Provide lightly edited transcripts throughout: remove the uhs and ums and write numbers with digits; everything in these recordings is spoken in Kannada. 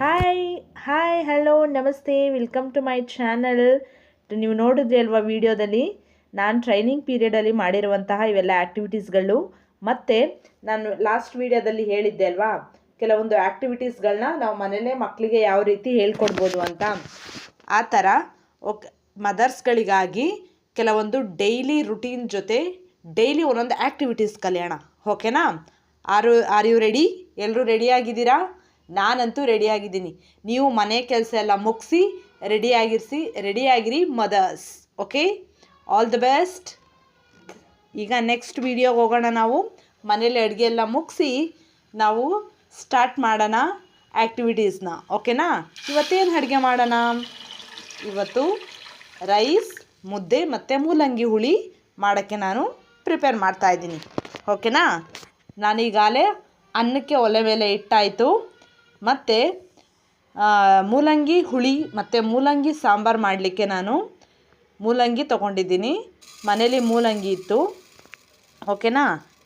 ಹಾಯ್ ಹಾಯ್ ಹಲೋ ನಮಸ್ತೆ ವೆಲ್ಕಮ್ ಟು ಮೈ ಚಾನಲ್. ನೀವು ನೋಡಿದ್ರಿ ಅಲ್ವಾ ವಿಡಿಯೋದಲ್ಲಿ ನಾನು ಟ್ರೈನಿಂಗ್ ಪೀರಿಯಡಲ್ಲಿ ಮಾಡಿರುವಂತಹ ಇವೆಲ್ಲ ಆ್ಯಕ್ಟಿವಿಟೀಸ್ಗಳು. ಮತ್ತು ನಾನು ಲಾಸ್ಟ್ ವಿಡಿಯೋದಲ್ಲಿ ಹೇಳಿದ್ದೆ ಅಲ್ವಾ, ಕೆಲವೊಂದು ಆ್ಯಕ್ಟಿವಿಟೀಸ್ಗಳನ್ನ ನಾವು ಮನೇಲೇ ಮಕ್ಕಳಿಗೆ ಯಾವ ರೀತಿ ಹೇಳ್ಕೊಡ್ಬೋದು ಅಂತ. ಆ ಥರ ಮದರ್ಸ್ಗಳಿಗಾಗಿ ಕೆಲವೊಂದು ಡೈಲಿ ರುಟೀನ್ ಜೊತೆ ಡೈಲಿ ಒಂದೊಂದು ಆ್ಯಕ್ಟಿವಿಟೀಸ್ ಕಲಿಯೋಣ. ಓಕೆನಾ? Are you ready? ಎಲ್ಲರೂ ರೆಡಿಯಾಗಿದ್ದೀರಾ? ನಾನಂತೂ ರೆಡಿಯಾಗಿದ್ದೀನಿ. ನೀವು ಮನೆ ಕೆಲಸ ಎಲ್ಲ ಮುಗಿಸಿ ರೆಡಿಯಾಗಿರಿ mothers. Okay, all the best. ಈಗ ನೆಕ್ಸ್ಟ್ ವಿಡಿಯೋಗೆ ಹೋಗೋಣ. ನಾವು ಮನೇಲಿ ಅಡುಗೆ ಎಲ್ಲ ಮುಗಿಸಿ ನಾವು ಸ್ಟಾರ್ಟ್ ಮಾಡೋಣ ಆ್ಯಕ್ಟಿವಿಟೀಸ್ನ. ಓಕೆನಾ? ಇವತ್ತೇನು ಅಡುಗೆ ಮಾಡೋಣ? ಇವತ್ತು ರೈಸ್, ಮುದ್ದೆ ಮತ್ತು ಮೂಲಂಗಿ ಹುಳಿ ಮಾಡೋಕ್ಕೆ ನಾನು ಪ್ರಿಪೇರ್ ಮಾಡ್ತಾಯಿದ್ದೀನಿ. ಓಕೆನಾ? ನಾನೀಗಾಗಲೇ ಅನ್ನಕ್ಕೆ ಒಲೆ ಮೇಲೆ ಇಟ್ಟಾಯಿತು. ಮತ್ತು ಮೂಲಂಗಿ ಹುಳಿ ಮತ್ತು ಮೂಲಂಗಿ ಸಾಂಬಾರು ಮಾಡಲಿಕ್ಕೆ ನಾನು ಮೂಲಂಗಿ ತೊಗೊಂಡಿದ್ದೀನಿ. ಮನೇಲಿ ಮೂಲಂಗಿ ಇತ್ತು. ಓಕೆನಾ?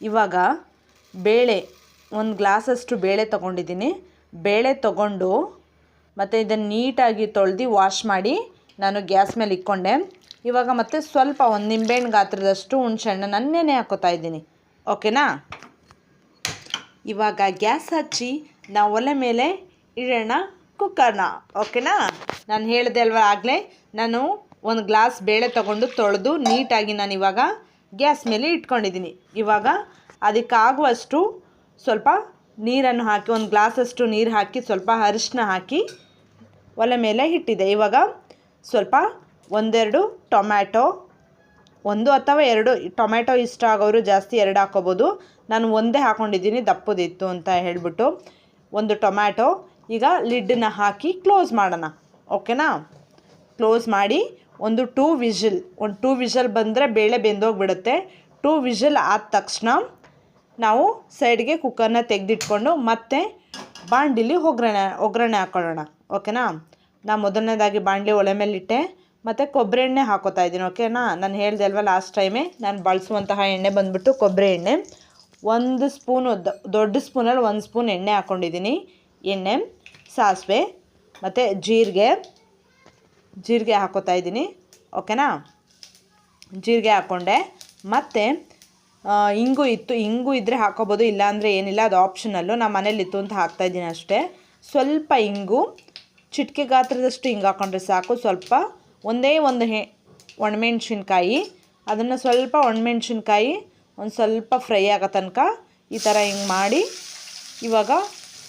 ಇವಾಗ ಬೇಳೆ, ಒಂದು ಗ್ಲಾಸಷ್ಟು ಬೇಳೆ ತೊಗೊಂಡಿದ್ದೀನಿ. ಬೇಳೆ ತೊಗೊಂಡು ಮತ್ತು ಇದನ್ನು ನೀಟಾಗಿ ತೊಳೆದು ವಾಶ್ ಮಾಡಿ ನಾನು ಗ್ಯಾಸ್ ಮೇಲೆ ಇಟ್ಕೊಂಡೆ. ಇವಾಗ ಮತ್ತೆ ಸ್ವಲ್ಪ ಒಂದು ನಿಂಬೆಹಣ್ಣು ಗಾತ್ರದಷ್ಟು ಹುಣಸೆಹಣ್ಣನ್ನು ನೆನೆ ಹಾಕೋತಾ ಇದ್ದೀನಿ. ಓಕೆನಾ? ಇವಾಗ ಗ್ಯಾಸ್ ಹಚ್ಚಿ ನಾವು ಒಲೆ ಮೇಲೆ ಇಡೋಣ ಕುಕ್ಕರ್ನ. ಓಕೆನಾ? ನಾನು ಹೇಳಿದೆ ಅಲ್ವಾ ಆಗಲೇ, ನಾನು ಒಂದು ಗ್ಲಾಸ್ ಬೇಳೆ ತೊಗೊಂಡು ತೊಳೆದು ನೀಟಾಗಿ ನಾನು ಇವಾಗ ಗ್ಯಾಸ್ ಮೇಲೆ ಇಟ್ಕೊಂಡಿದ್ದೀನಿ. ಇವಾಗ ಅದಕ್ಕಾಗುವಷ್ಟು ಸ್ವಲ್ಪ ನೀರನ್ನು ಹಾಕಿ, ಒಂದು ಗ್ಲಾಸಷ್ಟು ನೀರು ಹಾಕಿ ಸ್ವಲ್ಪ ಅರಿಶಿನ ಹಾಕಿ ಒಲೆ ಮೇಲೆ ಇಟ್ಟಿದ್ದೆ. ಇವಾಗ ಸ್ವಲ್ಪ ಒಂದೆರಡು ಟೊಮ್ಯಾಟೊ, ಒಂದು ಅಥವಾ ಎರಡು ಟೊಮ್ಯಾಟೊ ಇಷ್ಟ ಆಗೋರು ಜಾಸ್ತಿ ಎರಡು ಹಾಕೋಬೋದು. ನಾನು ಒಂದೇ ಹಾಕ್ಕೊಂಡಿದ್ದೀನಿ, ದಪ್ಪದಿತ್ತು ಅಂತ ಹೇಳಿಬಿಟ್ಟು. ಒಂದು ಟೊಮ್ಯಾಟೊ. ಈಗ ಲಿಡ್ಡನ್ನ ಹಾಕಿ ಕ್ಲೋಸ್ ಮಾಡೋಣ. ಓಕೆನಾ? ಕ್ಲೋಸ್ ಮಾಡಿ ಒಂದು 2 ವಿಷಲ್ ಬಂದರೆ ಬೇಳೆ ಬೆಂದೋಗಿಬಿಡುತ್ತೆ. 2 ವಿಷಲ್ ಆದ ತಕ್ಷಣ ನಾವು ಸೈಡ್ಗೆ ಕುಕ್ಕರ್ನ ತೆಗೆದಿಟ್ಕೊಂಡು ಮತ್ತೆ ಬಾಣಲಿಲಿ ಒಗ್ಗರಣೆ ಹಾಕ್ಕೊಳ್ಳೋಣ. ಓಕೆನಾ? ನಾನು ಮೊದಲನೇದಾಗಿ ಬಾಣಲಿ ಒಲೆ ಮೇಲೆ ಇಟ್ಟೆ ಮತ್ತು ಕೊಬ್ಬರಿ ಎಣ್ಣೆ ಹಾಕೋತಾ ಇದ್ದೀನಿ. ಓಕೆನಾ? ನಾನು ಹೇಳಿದೆ ಅಲ್ವಾ ಲಾಸ್ಟ್ ಟೈಮೇ, ನಾನು ಬಳಸುವಂತಹ ಎಣ್ಣೆ ಬಂದುಬಿಟ್ಟು ಕೊಬ್ಬರಿ ಎಣ್ಣೆ. 1 ಸ್ಪೂನು, ದೊಡ್ಡ ಸ್ಪೂನಲ್ಲಿ 1 ಸ್ಪೂನ್ ಎಣ್ಣೆ ಹಾಕ್ಕೊಂಡಿದ್ದೀನಿ. ಎಣ್ಣೆ, ಸಾಸಿವೆ ಮತ್ತು ಜೀರಿಗೆ ಹಾಕೋತಾ ಇದ್ದೀನಿ. ಓಕೆನಾ? ಜೀರಿಗೆ ಹಾಕ್ಕೊಂಡೆ. ಮತ್ತು ಇಂಗು ಇತ್ತು, ಇಂಗು ಇದ್ದರೆ ಹಾಕೋಬೋದು, ಇಲ್ಲಾಂದರೆ ಏನಿಲ್ಲ, ಅದು ಆಪ್ಷನಲ್ಲು. ನಾನು ಮನೇಲಿತ್ತು ಅಂತ ಹಾಕ್ತಾಯಿದ್ದೀನಿ ಅಷ್ಟೇ. ಸ್ವಲ್ಪ ಇಂಗು, ಚಿಟಿಕೆ ಗಾತ್ರದಷ್ಟು ಹಿಂಗೆ ಹಾಕ್ಕೊಂಡ್ರೆ ಸಾಕು. ಸ್ವಲ್ಪ ಒಂದೇ ಒಂದು ಒಣಮೆಣ್ಸಿನ್ಕಾಯಿ, ಅದನ್ನು ಸ್ವಲ್ಪ ಒಣಮೆಣ್ಸಿನ್ಕಾಯಿ ಒಂದು ಸ್ವಲ್ಪ ಫ್ರೈ ಆಗೋ ತನಕ ಈ ಥರ ಹಿಂಗೆ ಮಾಡಿ, ಇವಾಗ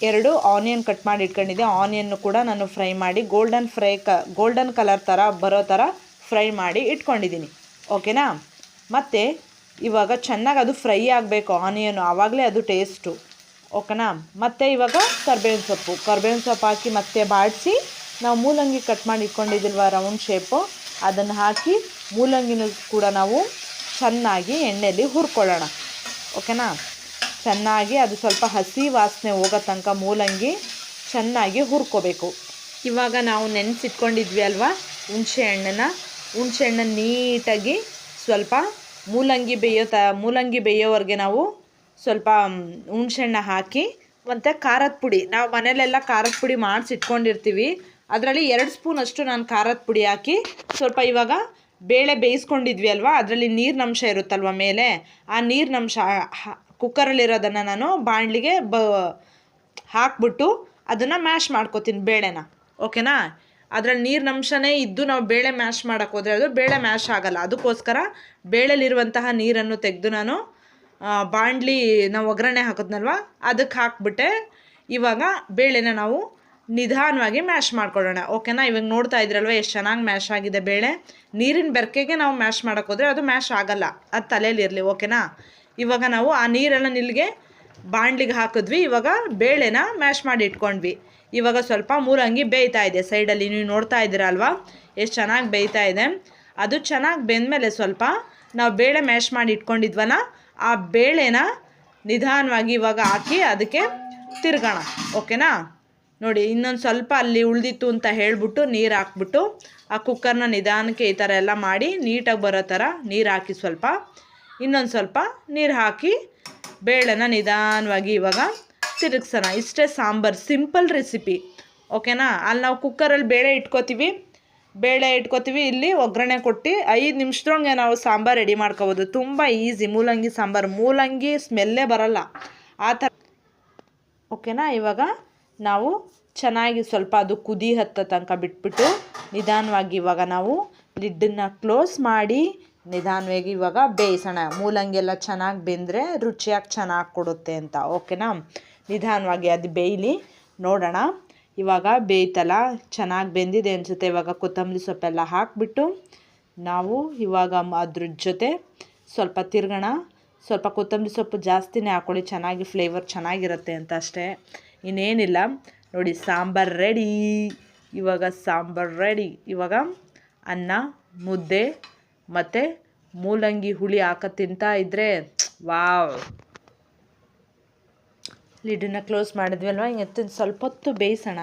2 ಆನಿಯನ್ ಕಟ್ ಮಾಡಿ ಇಟ್ಕೊಂಡಿದ್ದೆ. ಆನಿಯನ್ನು ಕೂಡ ನಾನು ಫ್ರೈ ಮಾಡಿ ಗೋಲ್ಡನ್ ಕಲರ್ ಥರ ಬರೋ ಥರ ಫ್ರೈ ಮಾಡಿ ಇಟ್ಕೊಂಡಿದ್ದೀನಿ. ಓಕೆನಾ? ಮತ್ತು ಇವಾಗ ಚೆನ್ನಾಗಿ ಅದು ಫ್ರೈ ಆಗಬೇಕು ಆನಿಯನು, ಆವಾಗಲೇ ಅದು ಟೇಸ್ಟು. ಓಕೆನಾ? ಮತ್ತು ಇವಾಗ ಕರ್ಬೇವಿನ ಸೊಪ್ಪು ಹಾಕಿ ಮತ್ತೆ ಬಾಡಿಸಿ ನಾವು ಮೂಲಂಗಿ ಕಟ್ ಮಾಡಿ ಇಟ್ಕೊಂಡಿದ್ದಿಲ್ವ ರೌಂಡ್ ಶೇಪು, ಅದನ್ನು ಹಾಕಿ ಮೂಲಂಗಿನೂ ಕೂಡ ನಾವು ಚೆನ್ನಾಗಿ ಎಣ್ಣೆಯಲ್ಲಿ ಹುರ್ಕೊಳ್ಳೋಣ. ಓಕೆನಾ? ಚೆನ್ನಾಗಿ ಅದು ಸ್ವಲ್ಪ ಹಸಿ ವಾಸನೆ ಹೋಗೋ ತನಕ ಮೂಲಂಗಿ ಚೆನ್ನಾಗಿ ಹುರ್ಕೋಬೇಕು. ಇವಾಗ ನಾವು ನೆನೆಸಿಟ್ಕೊಂಡಿದ್ವಿ ಅಲ್ವಾ ಹುಣಸೆ ಹಣ್ಣನ್ನು ನೀಟಾಗಿ ಸ್ವಲ್ಪ ಮೂಲಂಗಿ ಬೇಯೋವರೆಗೆ ನಾವು ಸ್ವಲ್ಪ ಹುಣಸೆಹಣ್ಣು ಹಾಕಿ, ಮತ್ತು ಖಾರದ ಪುಡಿ, ನಾವು ಮನೇಲೆಲ್ಲ ಖಾರದ ಪುಡಿ ಮಾಡಿಸಿಟ್ಕೊಂಡಿರ್ತೀವಿ. ಅದರಲ್ಲಿ 2 ಸ್ಪೂನಷ್ಟು ನಾನು ಖಾರದ ಪುಡಿ ಹಾಕಿ ಸ್ವಲ್ಪ, ಇವಾಗ ಬೇಳೆ ಬೇಯಿಸ್ಕೊಂಡಿದ್ವಿ ಅಲ್ವಾ, ಅದರಲ್ಲಿ ನೀರಿನಂಶ ಇರುತ್ತಲ್ವ ಮೇಲೆ, ಆ ನೀರಿನಂಶ ಕುಕ್ಕರಲ್ಲಿರೋದನ್ನು ನಾನು ಬಾಣಲಿಗೆ ಹಾಕ್ಬಿಟ್ಟು ಅದನ್ನು ಮ್ಯಾಶ್ ಮಾಡ್ಕೋತೀನಿ ಬೇಳೆನ. ಓಕೆನಾ? ಅದರಲ್ಲಿ ನೀರಿನಂಶನೇ ಇದ್ದು ನಾವು ಬೇಳೆ ಮ್ಯಾಶ್ ಮಾಡೋಕ್ಕೆ ಹೋದರೆ ಅದು ಬೇಳೆ ಮ್ಯಾಶ್ ಆಗೋಲ್ಲ. ಅದಕ್ಕೋಸ್ಕರ ಬೇಳೆಲಿರುವಂತಹ ನೀರನ್ನು ತೆಗೆದು ನಾನು ಬಾಣಲಿ ನಾವು ಒಗ್ಗರಣೆ ಹಾಕಿದ್ನಲ್ವ ಅದಕ್ಕೆ ಹಾಕ್ಬಿಟ್ಟೆ. ಇವಾಗ ಬೇಳೆನ ನಾವು ನಿಧಾನವಾಗಿ ಮ್ಯಾಶ್ ಮಾಡ್ಕೊಳ್ಳೋಣ. ಓಕೆನಾ? ಇವಾಗ ನೋಡ್ತಾ ಇದ್ರಲ್ವ ಎಷ್ಟು ಚೆನ್ನಾಗಿ ಮ್ಯಾಶ್ ಆಗಿದೆ ಬೇಳೆ. ನೀರಿನ ಬೆರಕೆಗೆ ನಾವು ಮ್ಯಾಶ್ ಮಾಡೋಕ್ಕೆ ಹೋದರೆ ಅದು ಮ್ಯಾಶ್ ಆಗೋಲ್ಲ, ಅದು ತಲೆಯಲ್ಲಿರಲಿ. ಓಕೆನಾ? ಇವಾಗ ನಾವು ಆ ನೀರೆಲ್ಲ ನಿಲ್ಲಿಗೆ ಬಾಣಲಿಗೆ ಹಾಕಿದ್ವಿ. ಇವಾಗ ಬೇಳೆನ ಮ್ಯಾಶ್ ಮಾಡಿ ಇಟ್ಕೊಂಡ್ವಿ. ಇವಾಗ ಸ್ವಲ್ಪ ಮೂಲಂಗಿ ಬೇಯ್ತಾ ಇದೆ ಸೈಡಲ್ಲಿ, ನೀವು ನೋಡ್ತಾ ಇದ್ದೀರಾ ಅಲ್ವಾ ಎಷ್ಟು ಚೆನ್ನಾಗಿ ಬೇಯ್ತಾ ಇದೆ. ಅದು ಚೆನ್ನಾಗಿ ಬೆಂದಮೇಲೆ ಸ್ವಲ್ಪ ನಾವು ಬೇಳೆ ಮ್ಯಾಶ್ ಮಾಡಿ ಇಟ್ಕೊಂಡಿದ್ವಲ್ಲ, ಆ ಬೇಳೆನ ನಿಧಾನವಾಗಿ ಇವಾಗ ಹಾಕಿ ಅದಕ್ಕೆ ತಿರ್ಗೋಣ. ಓಕೆನಾ? ನೋಡಿ, ಇನ್ನೊಂದು ಸ್ವಲ್ಪ ಅಲ್ಲಿ ಉಳಿದಿತ್ತು ಅಂತ ಹೇಳಿಬಿಟ್ಟು ನೀರು ಹಾಕ್ಬಿಟ್ಟು ಆ ಕುಕ್ಕರ್ನ ನಿಧಾನಕ್ಕೆ ಈ ಥರ ಎಲ್ಲ ಮಾಡಿ ನೀಟಾಗಿ ಬರೋ ಥರ ನೀರು ಹಾಕಿ, ಸ್ವಲ್ಪ ಇನ್ನೊಂದು ಸ್ವಲ್ಪ ನೀರು ಹಾಕಿ ಬೇಳೆನ ನಿಧಾನವಾಗಿ ಇವಾಗ ತಿರುಗಿಸೋಣ. ಇಷ್ಟೇ ಸಾಂಬಾರು, ಸಿಂಪಲ್ ರೆಸಿಪಿ. ಓಕೆನಾ. ಅಲ್ಲಿ ನಾವು ಕುಕ್ಕರಲ್ಲಿ ಬೇಳೆ ಇಟ್ಕೋತೀವಿ, ಇಲ್ಲಿ ಒಗ್ಗರಣೆ ಕೊಟ್ಟು 5 ನಿಮಿಷದೊಳಗೆ ನಾವು ಸಾಂಬಾರು ರೆಡಿ ಮಾಡ್ಕೋಬೋದು. ತುಂಬ ಈಸಿ ಮೂಲಂಗಿ ಸಾಂಬಾರು. ಮೂಲಂಗಿ ಸ್ಮೆಲ್ಲೇ ಬರಲ್ಲ ಆ ಥರ. ಓಕೆನಾ. ಇವಾಗ ನಾವು ಚೆನ್ನಾಗಿ ಸ್ವಲ್ಪ ಅದು ಕುದಿ ಹತ್ತೋ ತನಕ ಬಿಟ್ಬಿಟ್ಟು ನಿಧಾನವಾಗಿ ಇವಾಗ ನಾವು ಲಿಡ್ಡನ್ನು ಕ್ಲೋಸ್ ಮಾಡಿ ನಿಧಾನವಾಗಿ ಇವಾಗ ಬೇಯಿಸೋಣ. ಮೂಲಂಗಿ ಎಲ್ಲ ಚೆನ್ನಾಗಿ ಬೆಂದರೆ ರುಚಿಯಾಗಿ ಚೆನ್ನಾಗಿ ಕೊಡುತ್ತೆ ಅಂತ. ಓಕೆನಾ. ನಿಧಾನವಾಗಿ ಅದು ಬೇಯಲಿ, ನೋಡೋಣ. ಇವಾಗ ಬೇಯ್ತಲ್ಲ, ಚೆನ್ನಾಗಿ ಬೆಂದಿದೆ ಅನಿಸುತ್ತೆ. ಇವಾಗ ಕೊತ್ತಂಬರಿ ಸೊಪ್ಪೆಲ್ಲ ಹಾಕಿಬಿಟ್ಟು ನಾವು ಇವಾಗ ಅದ್ರ ಜೊತೆ ಸ್ವಲ್ಪ ತಿರ್ಗೋಣ. ಸ್ವಲ್ಪ ಕೊತ್ತಂಬರಿ ಸೊಪ್ಪು ಜಾಸ್ತಿನೇ ಹಾಕ್ಕೊಳ್ಳಿ, ಚೆನ್ನಾಗಿ ಫ್ಲೇವರ್ ಚೆನ್ನಾಗಿರುತ್ತೆ ಅಂತ ಅಷ್ಟೇ, ಇನ್ನೇನಿಲ್ಲ. ನೋಡಿ ಸಾಂಬಾರು ರೆಡಿ. ಇವಾಗ ಅನ್ನ, ಮುದ್ದೆ ಮತ್ತು ಮೂಲಂಗಿ ಹುಳಿ ತಿಂತಾ ಇದ್ದರೆ ವಾವ್. ಲಿಡ್ಡನ್ನ ಕ್ಲೋಸ್ ಮಾಡಿದ್ವಿ ಅಲ್ವಾ, ಹಿಂಗೆ ಸ್ವಲ್ಪ ಹೊತ್ತು ಬೇಯಿಸೋಣ.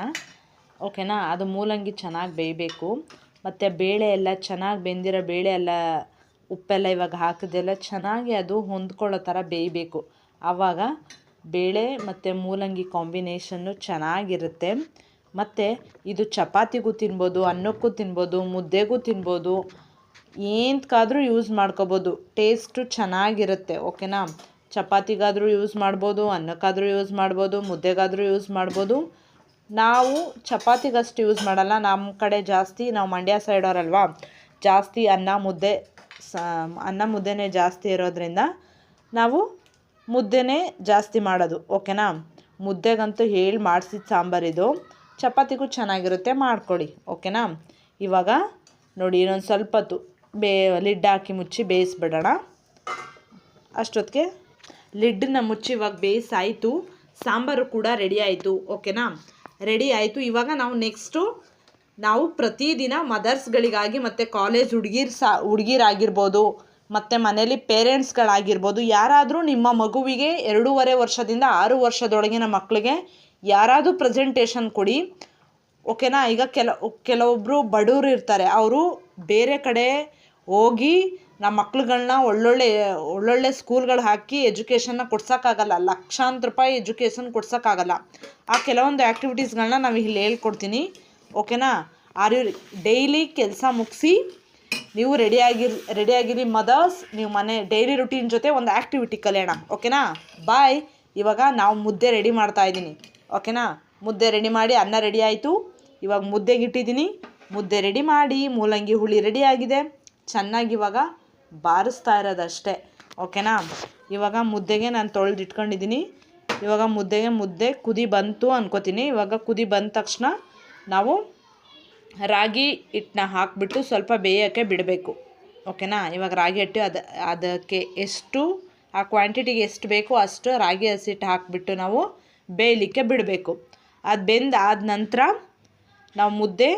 ಓಕೆನಾ. ಅದು ಮೂಲಂಗಿ ಚೆನ್ನಾಗಿ ಬೇಯಬೇಕು. ಮತ್ತು ಬೇಳೆ ಎಲ್ಲ ಚೆನ್ನಾಗಿ ಬೆಂದಿರೋ ಬೇಳೆ ಎಲ್ಲ ಉಪ್ಪೆಲ್ಲ ಇವಾಗ ಹಾಕಿದೆಲ್ಲ ಚೆನ್ನಾಗಿ ಅದು ಹೊಂದ್ಕೊಳ್ಳೋ ಥರ ಬೇಯಬೇಕು. ಆವಾಗ ಬೇಳೆ ಮತ್ತು ಮೂಲಂಗಿ ಕಾಂಬಿನೇಷನ್ನು ಚೆನ್ನಾಗಿರುತ್ತೆ. ಮತ್ತು ಇದು ಚಪಾತಿಗೂ ತಿನ್ಬೋದು, ಅನ್ನಕ್ಕೂ ತಿನ್ಬೋದು, ಮುದ್ದೆಗೂ ತಿನ್ಬೋದು, ಏನಕ್ಕಾದರೂ ಯೂಸ್ ಮಾಡ್ಕೋಬೋದು. ಟೇಸ್ಟು ಚೆನ್ನಾಗಿರುತ್ತೆ. ಓಕೆನಾ. ಚಪಾತಿಗಾದರೂ ಯೂಸ್ ಮಾಡ್ಬೋದು, ಅನ್ನಕ್ಕಾದರೂ ಯೂಸ್ ಮಾಡ್ಬೋದು, ಮುದ್ದೆಗಾದರೂ ಯೂಸ್ ಮಾಡ್ಬೋದು. ನಾವು ಚಪಾತಿಗಷ್ಟು ಯೂಸ್ ಮಾಡಲ್ಲ. ನಮ್ಮ ಕಡೆ ಜಾಸ್ತಿ, ನಾವು ಮಂಡ್ಯ ಸೈಡವರಲ್ವಾ, ಜಾಸ್ತಿ ಅನ್ನ ಮುದ್ದೆನೇ ಜಾಸ್ತಿ ಇರೋದ್ರಿಂದ ನಾವು ಮುದ್ದೆನೇ ಜಾಸ್ತಿ ಮಾಡೋದು. ಓಕೆನಾ. ಮುದ್ದೆಗಂತೂ ಮಾಡಿಸಿದ ಸಾಂಬಾರಿದು. ಚಪಾತಿಗೂ ಚೆನ್ನಾಗಿರುತ್ತೆ, ಮಾಡ್ಕೊಳ್ಳಿ. ಓಕೆನಾ. ಇವಾಗ ನೋಡಿ ಇನ್ನೊಂದು ಸ್ವಲ್ಪ ಹೊತ್ತು ಲಿಡ್ ಹಾಕಿ ಮುಚ್ಚಿ ಬೇಯಿಸ್ಬಿಡೋಣ. ಅಷ್ಟೊತ್ತಿಗೆ ಲಿಡ್ಡನ್ನ ಮುಚ್ಚಿ ಇವಾಗ ಬೇಯಿಸಾಯಿತು. ಸಾಂಬಾರು ಕೂಡ ರೆಡಿ ಆಯಿತು. ಓಕೆನಾ. ರೆಡಿ ಆಯಿತು. ಇವಾಗ ನಾವು ಪ್ರತಿದಿನ ಮದರ್ಸ್ಗಳಿಗಾಗಿ ಮತ್ತು ಕಾಲೇಜ್ ಹುಡುಗಿರಾಗಿರ್ಬೋದು ಮತ್ತು ಮನೇಲಿ ಪೇರೆಂಟ್ಸ್ಗಳಾಗಿರ್ಬೋದು, ಯಾರಾದರೂ ನಿಮ್ಮ ಮಗುವಿಗೆ 2.5 ವರ್ಷದಿಂದ 6 ವರ್ಷದೊಳಗಿನ ಮಕ್ಕಳಿಗೆ ಯಾರಾದರೂ ಪ್ರೆಸೆಂಟೇಷನ್ ಕೊಡಿ. ಓಕೆನಾ. ಈಗ ಕೆಲವೊಬ್ಬರು ಬಡವರು ಇರ್ತಾರೆ, ಅವರು ಬೇರೆ ಕಡೆ ಹೋಗಿ ನಮ್ಮ ಮಕ್ಳುಗಳನ್ನ ಒಳ್ಳೊಳ್ಳೆ ಸ್ಕೂಲ್ಗಳು ಹಾಕಿ ಎಜುಕೇಷನ್ನ ಕೊಡ್ಸೋಕ್ಕಾಗಲ್ಲ, ಲಕ್ಷಾಂತರ ರೂಪಾಯಿ ಎಜುಕೇಷನ್ ಕೊಡ್ಸೋಕ್ಕಾಗಲ್ಲ. ಆ ಕೆಲವೊಂದು ಆ್ಯಕ್ಟಿವಿಟೀಸ್ಗಳನ್ನ ನಾವು ಇಲ್ಲಿ ಹೇಳ್ಕೊಡ್ತೀನಿ. ಓಕೆನಾ. ಡೈಲಿ ಕೆಲಸ ಮುಗಿಸಿ ನೀವು ರೆಡಿಯಾಗಿರಿ ಮದರ್ಸ್. ನೀವು ಮನೆ ಡೈಲಿ ರುಟೀನ್ ಜೊತೆ ಒಂದು ಆ್ಯಕ್ಟಿವಿಟಿ ಕಲಿಯೋಣ. ಓಕೆನಾ. ಬಾಯ್. ಇವಾಗ ನಾವು ಮುದ್ದೆ ರೆಡಿ ಮಾಡ್ತಾಯಿದ್ದೀನಿ. ಓಕೆನಾ. ಮುದ್ದೆ ರೆಡಿ ಮಾಡಿ, ಅನ್ನ ರೆಡಿ ಆಯಿತು. ಇವಾಗ ಮುದ್ದೆಗೆ ಇಟ್ಟಿದ್ದೀನಿ. ಮುದ್ದೆ ರೆಡಿ ಮಾಡಿ, ಮೂಲಂಗಿ ಹುಳಿ ರೆಡಿಯಾಗಿದೆ. ಚೆನ್ನಾಗಿ ಇವಾಗ ಬಾರಿಸ್ತಾ ಇರೋದಷ್ಟೇ. ಓಕೆನಾ. ಇವಾಗ ಮುದ್ದೆಗೆ ನಾನು ತೊಳೆದಿಟ್ಕೊಂಡಿದ್ದೀನಿ. ಇವಾಗ ಮುದ್ದೆ ಕುದಿ ಬಂತು ಅನ್ಕೋತೀನಿ. ಇವಾಗ ಕುದಿ ಬಂದ ತಕ್ಷಣ ನಾವು ರಾಗಿ ಹಿಟ್ಟನ್ನ ಹಾಕಿಬಿಟ್ಟು ಸ್ವಲ್ಪ ಬೇಯೋಕ್ಕೆ ಬಿಡಬೇಕು. ಓಕೆನಾ. ಇವಾಗ ರಾಗಿ ಹಿಟ್ಟು ಅದಕ್ಕೆ ಎಷ್ಟು, ಆ ಕ್ವಾಂಟಿಟಿಗೆ ಎಷ್ಟು ಬೇಕೋ ಅಷ್ಟು ರಾಗಿ ಹಸಿಟ್ಟು ಹಾಕಿಬಿಟ್ಟು ನಾವು ಬೇಯಲಿಕ್ಕೆ ಬಿಡಬೇಕು. ಅದು ಬೆಂದಾದ ನಂತರ ನಾವು ಮುದ್ದೆ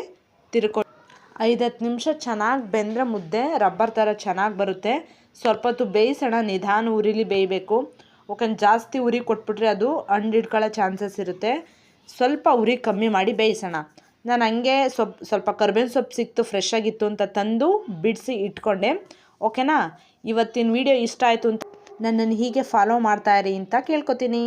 5-10 ನಿಮಿಷ ಚೆನ್ನಾಗಿ ಬೆಂದರೆ ಮುದ್ದೆ ರಬ್ಬರ್ ಥರ ಚೆನ್ನಾಗಿ ಬರುತ್ತೆ. ಸ್ವಲ್ಪ ಹೊತ್ತು ಬೇಯಿಸೋಣ, ನಿಧಾನ ಉರಿಲಿ ಬೇಯಬೇಕು. ಓಕೆ. ಜಾಸ್ತಿ ಉರಿ ಕೊಟ್ಬಿಟ್ರೆ ಅದು ಹಿಡ್ಕೊಳ್ಳೋ ಚಾನ್ಸಸ್ ಇರುತ್ತೆ. ಸ್ವಲ್ಪ ಉರಿ ಕಮ್ಮಿ ಮಾಡಿ ಬೇಯಿಸೋಣ. ನಾನು ಹಂಗೆ ಸ್ವಲ್ಪ ಕರ್ಬೇವಿನ ಸೊಪ್ಪು ಸಿಕ್ತು, ಫ್ರೆಶ್ ಆಗಿತ್ತು ಅಂತ ತಂದು ಬಿಡಿಸಿ ಇಟ್ಕೊಂಡೆ. ಓಕೆನಾ. ಇವತ್ತಿನ ವಿಡಿಯೋ ಇಷ್ಟ ಆಯಿತು ಅಂತ ನನ್ನನ್ನು ಹೀಗೆ ಫಾಲೋ ಮಾಡ್ತಾಯಿರಿ ಅಂತ ಕೇಳ್ಕೊತೀನಿ.